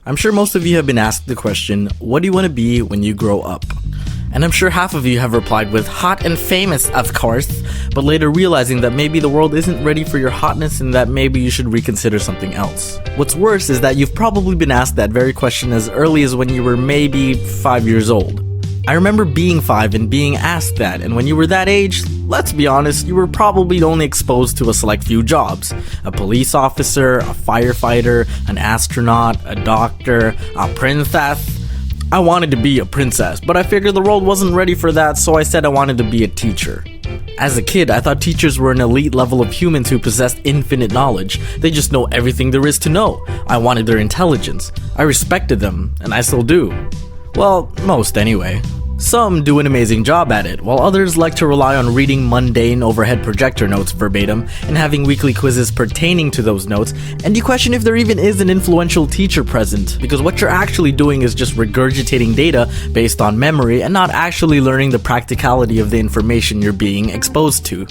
I'm sure most of you have been asked the question, what do you want to be when you grow up? And I'm sure half of you have replied with hot and famous, of course, but later realizing that maybe the world isn't ready for your hotness and that maybe you should reconsider something else. What's worse is that you've probably been asked that very question as early as when you were maybe 5 years old. I remember being 5 and being asked that, and when you were that age, let's be honest, you were probably only exposed to a select few jobs. A police officer, a firefighter, an astronaut, a doctor, a princess. I wanted to be a princess, but I figured the world wasn't ready for that, so I said I wanted to be a teacher. As a kid, I thought teachers were an elite level of humans who possessed infinite knowledge. They just know everything there is to know. I wanted their intelligence. I respected them, and I still do. Well, most anyway. Some do an amazing job at it, while others like to rely on reading mundane overhead projector notes verbatim and having weekly quizzes pertaining to those notes, and you question if there even is an influential teacher present, because what you're actually doing is just regurgitating data based on memory and not actually learning the practicality of the information you're being exposed to.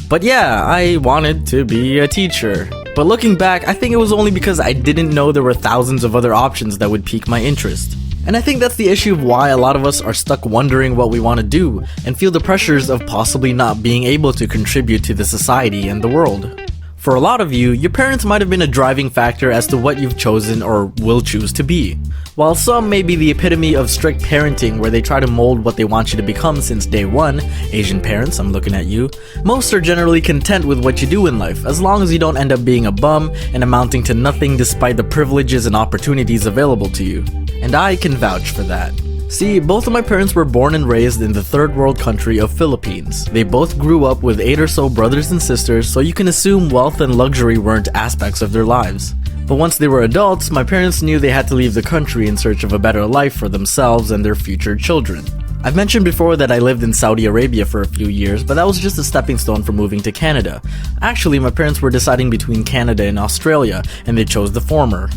But yeah, I wanted to be a teacher. But looking back, I think it was only because I didn't know there were thousands of other options that would pique my interest. And I think that's the issue of why a lot of us are stuck wondering what we want to do and feel the pressures of possibly not being able to contribute to the society and the world. For a lot of you, your parents might have been a driving factor as to what you've chosen or will choose to be. While some may be the epitome of strict parenting where they try to mold what they want you to become since day one, Asian parents, I'm looking at you, most are generally content with what you do in life as long as you don't end up being a bum and amounting to nothing despite the privileges and opportunities available to you. And I can vouch for that. See, both of my parents were born and raised in the third world country of Philippines. They both grew up with 8 or so brothers and sisters, so you can assume wealth and luxury weren't aspects of their lives. But once they were adults, my parents knew they had to leave the country in search of a better life for themselves and their future children. I've mentioned before that I lived in Saudi Arabia for a few years, but that was just a stepping stone for moving to Canada. Actually, my parents were deciding between Canada and Australia, and they chose the former.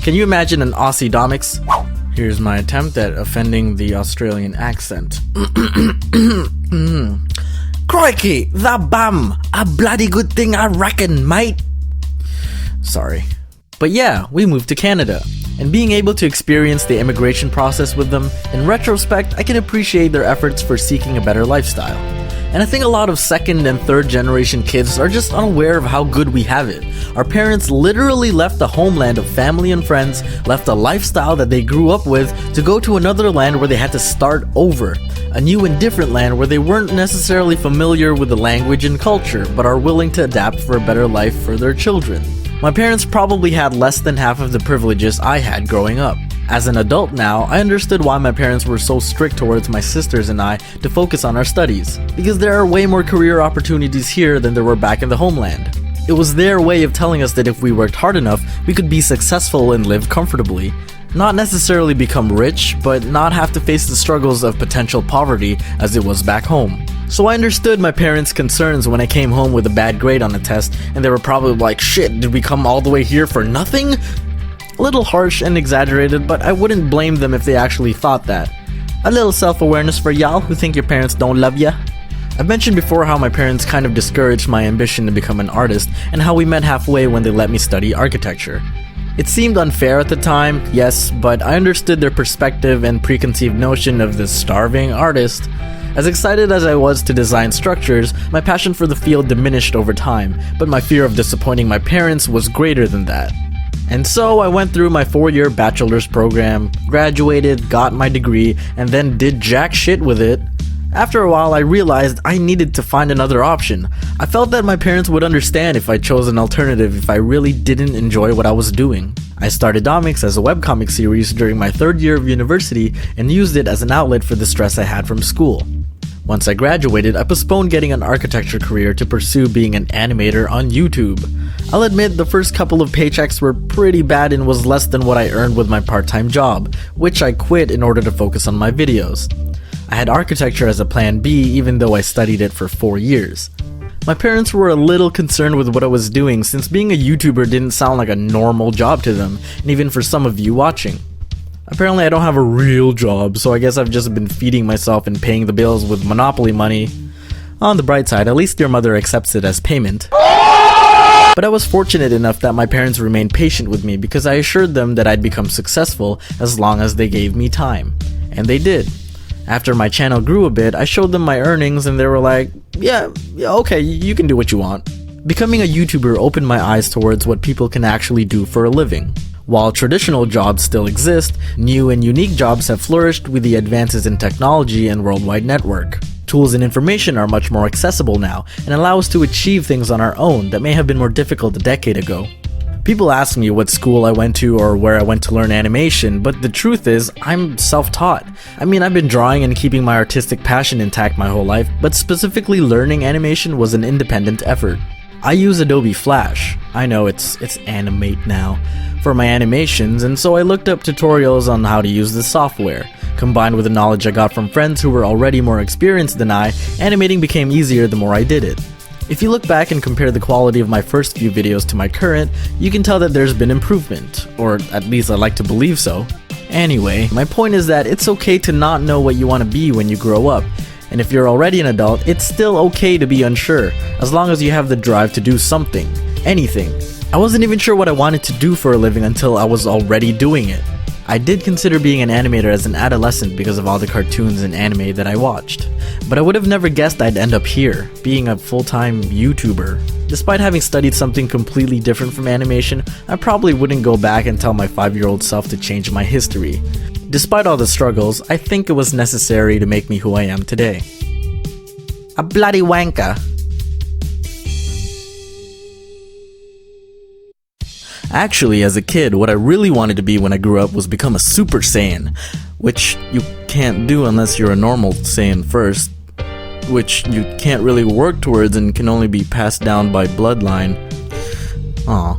Can you imagine an Aussie domics? Here's my attempt at offending the Australian accent. Crikey, the bum! A bloody good thing I reckon, mate! Sorry. But yeah, we moved to Canada. And being able to experience the immigration process with them, in retrospect, I can appreciate their efforts for seeking a better lifestyle. And I think a lot of second and third generation kids are just unaware of how good we have it. Our parents literally left the homeland of family and friends, left a lifestyle that they grew up with, to go to another land where they had to start over. A new and different land where they weren't necessarily familiar with the language and culture, but are willing to adapt for a better life for their children. My parents probably had less than half of the privileges I had growing up. As an adult now, I understood why my parents were so strict towards my sisters and I to focus on our studies, because there are way more career opportunities here than there were back in the homeland. It was their way of telling us that if we worked hard enough, we could be successful and live comfortably. Not necessarily become rich, but not have to face the struggles of potential poverty as it was back home. So I understood my parents' concerns when I came home with a bad grade on a test, and they were probably like, shit, did we come all the way here for nothing? A little harsh and exaggerated, but I wouldn't blame them if they actually thought that. A little self-awareness for y'all who think your parents don't love ya. I've mentioned before how my parents kind of discouraged my ambition to become an artist, and how we met halfway when they let me study architecture. It seemed unfair at the time, yes, but I understood their perspective and preconceived notion of the starving artist. As excited as I was to design structures, my passion for the field diminished over time, but my fear of disappointing my parents was greater than that. And so I went through my 4-year bachelor's program, graduated, got my degree, and then did jack shit with it. After a while, I realized I needed to find another option. I felt that my parents would understand if I chose an alternative if I really didn't enjoy what I was doing. I started Domics as a webcomic series during my 3rd year of university and used it as an outlet for the stress I had from school. Once I graduated, I postponed getting an architecture career to pursue being an animator on YouTube. I'll admit the first couple of paychecks were pretty bad and was less than what I earned with my part-time job, which I quit in order to focus on my videos. I had architecture as a plan B even though I studied it for 4 years. My parents were a little concerned with what I was doing since being a YouTuber didn't sound like a normal job to them, and even for some of you watching. Apparently I don't have a real job, so I guess I've just been feeding myself and paying the bills with Monopoly money. On the bright side, at least your mother accepts it as payment. But I was fortunate enough that my parents remained patient with me because I assured them that I'd become successful as long as they gave me time. And they did. After my channel grew a bit, I showed them my earnings and they were like, yeah, okay, you can do what you want. Becoming a YouTuber opened my eyes towards what people can actually do for a living. While traditional jobs still exist, new and unique jobs have flourished with the advances in technology and worldwide network. Tools and information are much more accessible now and allow us to achieve things on our own that may have been more difficult a decade ago. People ask me what school I went to or where I went to learn animation, but the truth is, I'm self-taught. I mean, I've been drawing and keeping my artistic passion intact my whole life, but specifically learning animation was an independent effort. I use Adobe Flash. I know it's Animate now for my animations, and so I looked up tutorials on how to use the software. Combined with the knowledge I got from friends who were already more experienced than I, animating became easier the more I did it. If you look back and compare the quality of my first few videos to my current, you can tell that there's been improvement, or at least I like to believe so. Anyway, my point is that it's okay to not know what you want to be when you grow up. And if you're already an adult, it's still okay to be unsure, as long as you have the drive to do something. Anything. I wasn't even sure what I wanted to do for a living until I was already doing it. I did consider being an animator as an adolescent because of all the cartoons and anime that I watched. But I would have never guessed I'd end up here, being a full-time YouTuber. Despite having studied something completely different from animation, I probably wouldn't go back and tell my 5-year-old self to change my history. Despite all the struggles, I think it was necessary to make me who I am today. A bloody wanker. Actually, as a kid, what I really wanted to be when I grew up was become a Super Saiyan, which you can't do unless you're a normal Saiyan first, which you can't really work towards and can only be passed down by bloodline. Aw.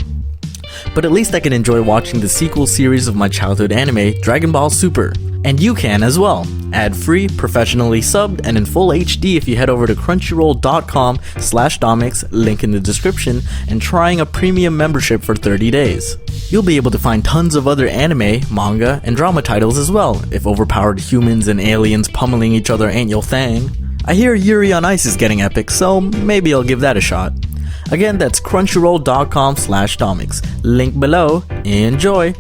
But at least I can enjoy watching the sequel series of my childhood anime, Dragon Ball Super. And you can as well. Ad-free, professionally subbed, and in full HD if you head over to crunchyroll.com/Domix, link in the description, and trying a premium membership for 30 days. You'll be able to find tons of other anime, manga, and drama titles as well, if overpowered humans and aliens pummeling each other ain't your thing. I hear Yuri on Ice is getting epic, so maybe I'll give that a shot. Again, that's crunchyroll.com/Domix. Link below. Enjoy!